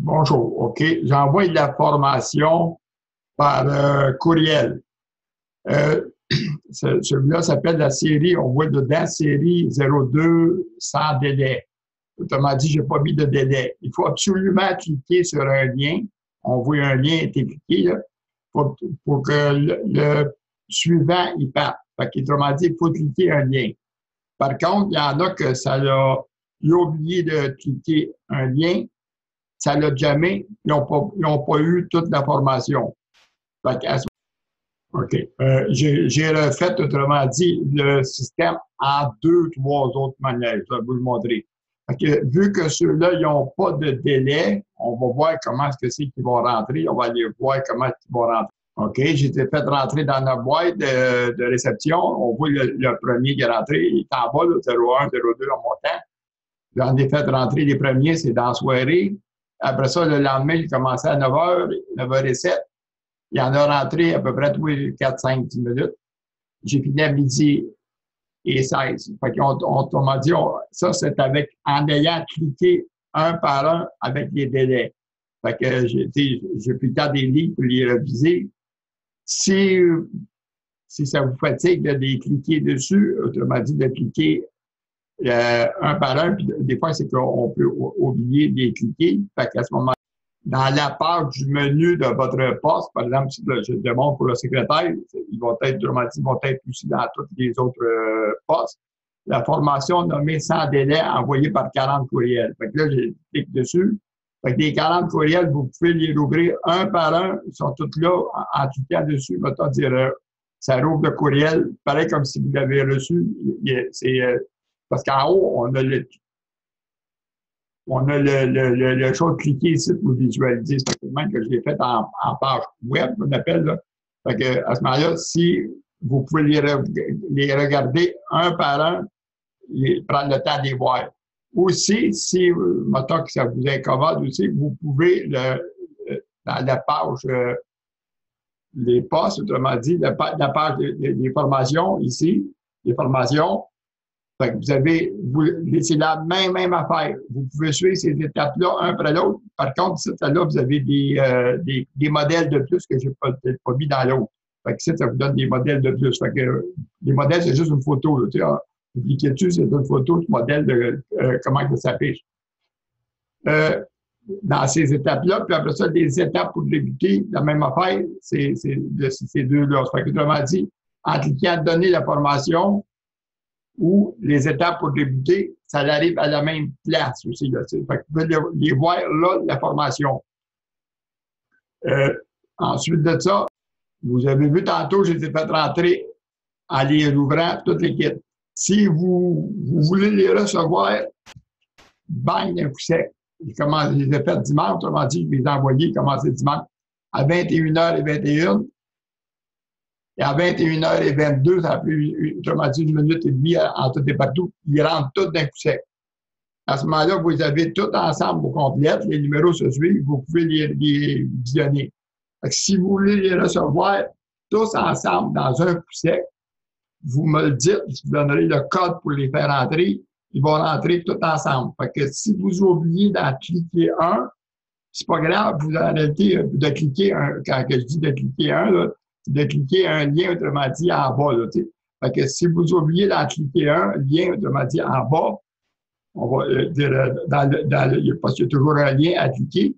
Bonjour, OK. J'envoie de la formation par courriel. Euh, Celui-là s'appelle la série, on voit dedans série 02 sans délai. Autrement dit, je n'ai pas mis de délai. Il faut absolument cliquer sur un lien. On voit un lien été cliqué là, pour que le suivant il parte. Autrement dit, il faut cliquer un lien. Par contre, il y en a que il a oublié de cliquer un lien, ça l'a jamais, ils n'ont pas eu toute la formation. OK. J'ai refait, autrement dit, le système en 2, 3 autres manières. Je vais vous le montrer. Vu que ceux-là, ils n'ont pas de délai, on va voir comment est-ce que c'est qu'ils vont rentrer. On va aller voir comment ils vont rentrer. OK, j'ai été fait rentrer dans la boîte de réception. On voit le premier qui est rentré, il est en bas, là, 01, 02 en montant. J'en ai fait rentrer les premiers, c'est dans la soirée. Après ça, le lendemain, il commençait à 9h, 9h07. Il en a rentré à peu près tous les 4, 5, 10 minutes. J'ai fini à 12h16. On m'a dit, ça, c'est en ayant cliqué un par un avec les délais. J'ai pris le temps des livres pour les réviser. Si ça vous fatigue de les cliquer dessus, autrement dit, de cliquer un par un, puis des fois, c'est qu'on peut oublier de les cliquer. À ce moment, dans la page du menu de votre poste, par exemple, si je demande pour le secrétaire, ils vont être aussi dans tous les autres postes. La formation nommée sans délai envoyée par 40 courriels. Là, je clique dessus. Les 40 courriels, vous pouvez les rouvrir un par un. Ils sont tous là en cliquant dessus. Mettons dire, ça rouvre le courriel, pareil comme si vous l'avez reçu. Parce qu'en haut, on a le chose cliquer ici pour visualiser. C'est exactement que je l'ai fait en page web, on appelle. Là. À ce moment-là, si vous pouvez les regarder un par un, prendre le temps de les voir. Aussi, si, mettons que ça vous incommode aussi, vous pouvez, dans la page, les postes, autrement dit, la page des formations ici, les formations, c'est la même affaire. Vous pouvez suivre ces étapes-là, un après l'autre. Par contre, là, vous avez des modèles de plus que je n'ai peut-être pas mis dans l'autre. Ça vous donne des modèles de plus. Les modèles, c'est juste une photo. Là, vous cliquez dessus, c'est une photo du modèle de comment ça s'affiche. Dans ces étapes-là, puis après ça, des étapes pour débuter, la même affaire, c'est ces deux-là. Autrement dit, en cliquant donner la formation, ou les étapes pour débuter, ça arrive à la même place aussi. Là, vous pouvez les voir là, la formation. Ensuite de ça, vous avez vu tantôt, j'ai fait rentrer en les ouvrant toutes les kits. Si vous voulez les recevoir, bang, d'un coup sec. Je les ai fait dimanche, autrement dit, je les ai envoyés, commencé dimanche à 21h21. Et à 21h22, ça a pris, autrement dit, 1 minute et demie en tout et partout. Ils rentrent tous d'un coup sec. À ce moment-là, vous avez tout ensemble vos complettes, les numéros se suivent, vous pouvez les visionner. Si vous voulez les recevoir tous ensemble dans un coup sec, vous me le dites, je vous donnerai le code pour les faire entrer. Ils vont rentrer tout ensemble. Si vous oubliez d'en cliquer un, c'est pas grave, vous arrêtez de cliquer un. Quand je dis de cliquer un, là, de cliquer un lien, autrement dit, en bas. Là, si vous oubliez d'en cliquer un lien, autrement dit, en bas, on va dire, parce qu'il y a toujours un lien à cliquer,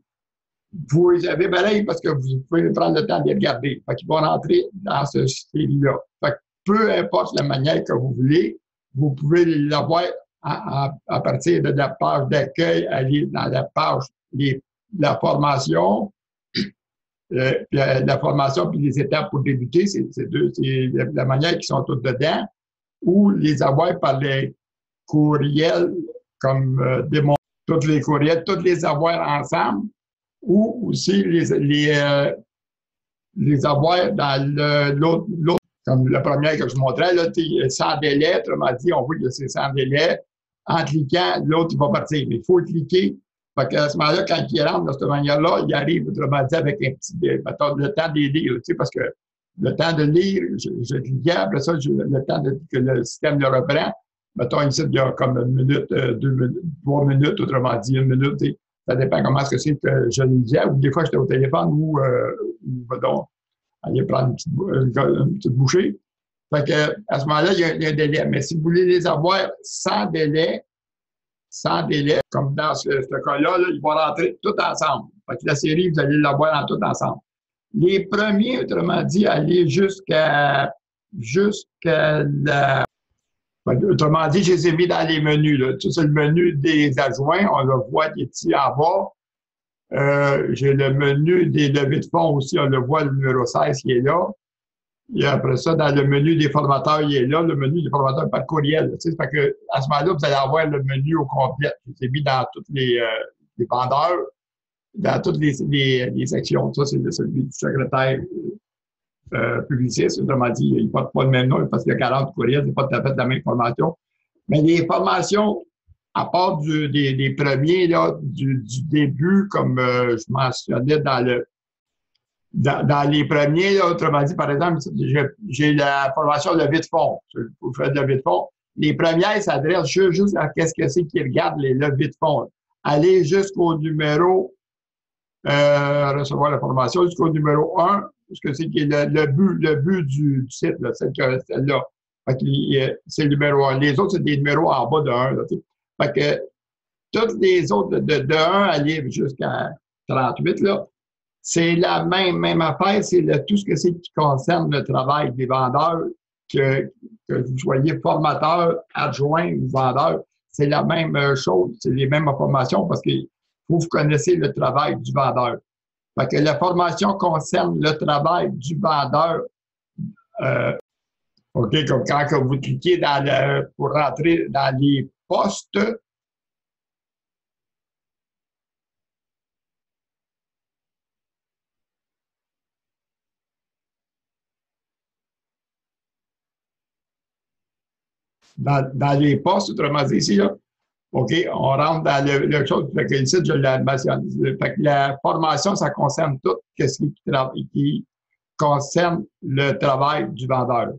vous les avez pareil parce que vous pouvez prendre le temps de les regarder. Ils vont rentrer dans ce série-là. Peu importe la manière que vous voulez, vous pouvez l'avoir à partir de la page d'accueil, aller dans la page la formation, la formation puis les étapes pour débuter, c'est la manière qui sont toutes dedans, ou les avoir par les courriels, comme tous les courriels, tous les avoir ensemble, ou aussi les avoir dans l'autre, comme la première que je montrais, là, sans délai, autrement dit, on voit que c'est sans délai. En cliquant, l'autre, il va partir. Mais il faut cliquer. À ce moment-là, quand il rentre de cette manière-là, il arrive, autrement dit, avec un petit, mettons, le temps de lire, parce que le temps de lire, je cliquais, après ça, le temps que le système le reprend. Mettons, ici, il y a comme 1 minute, 2 minutes, 3 minutes, autrement dit, 1 minute. Ça dépend comment est-ce que c'est que je le disais, ou des fois j'étais au téléphone pardon, aller prendre une petite bouchée. Fait que, à ce moment-là, il y a un délai. Mais si vous voulez les avoir sans délai, comme dans ce cas-là, ils vont rentrer tout ensemble. Fait que la série, vous allez l'avoir en tout ensemble. Les premiers, autrement dit, aller jusqu'à la. Autrement dit, je les ai mis dans les menus. Là. C'est le menu des adjoints. On le voit qui est ici en bas. J'ai le menu des levées de fonds aussi. On le voit, le numéro 16 qui est là. Et après ça, dans le menu des formateurs, il est là, le menu des formateurs par courriel. Tu sais, fait que, à ce moment-là, vous allez avoir le menu au complet. C'est mis dans tous les vendeurs, dans toutes les sections. Ça, c'est celui du secrétaire publiciste. Autrement dit, il ne porte pas le même nom parce qu'il y a 40 courriels, c'est pas tout à fait la même formation. Mais les formations, à part des premiers, là, du début, comme je mentionnais dans les premiers, là, autrement dit, par exemple, j'ai la formation de levée de fonds. Vous faites de levée de fonds. Les premières s'adressent juste à qu'est-ce que c'est qui regarde les levées de fonds. Allez jusqu'au numéro, recevoir la formation, jusqu'au numéro 1, parce que c'est le but du site, là, celle-là. C'est le numéro 1. Les autres, c'est des numéros en bas de 1. Là, fait que toutes les autres, de 1 à livre jusqu'à 38, là, c'est la même affaire, c'est tout ce que c'est qui concerne le travail des vendeurs, que vous soyez formateur, adjoint ou vendeur, c'est la même chose, c'est les mêmes informations parce qu'il faut que vous connaissiez le travail du vendeur. Fait que la formation concerne le travail du vendeur. OK, comme quand vous cliquez pour rentrer dans les postes, dans les postes, autrement dit ici, là, OK, on rentre dans le chose. Fait que ici, je l'ai mentionné. Fait que la formation, ça concerne tout ce qui concerne le travail du vendeur.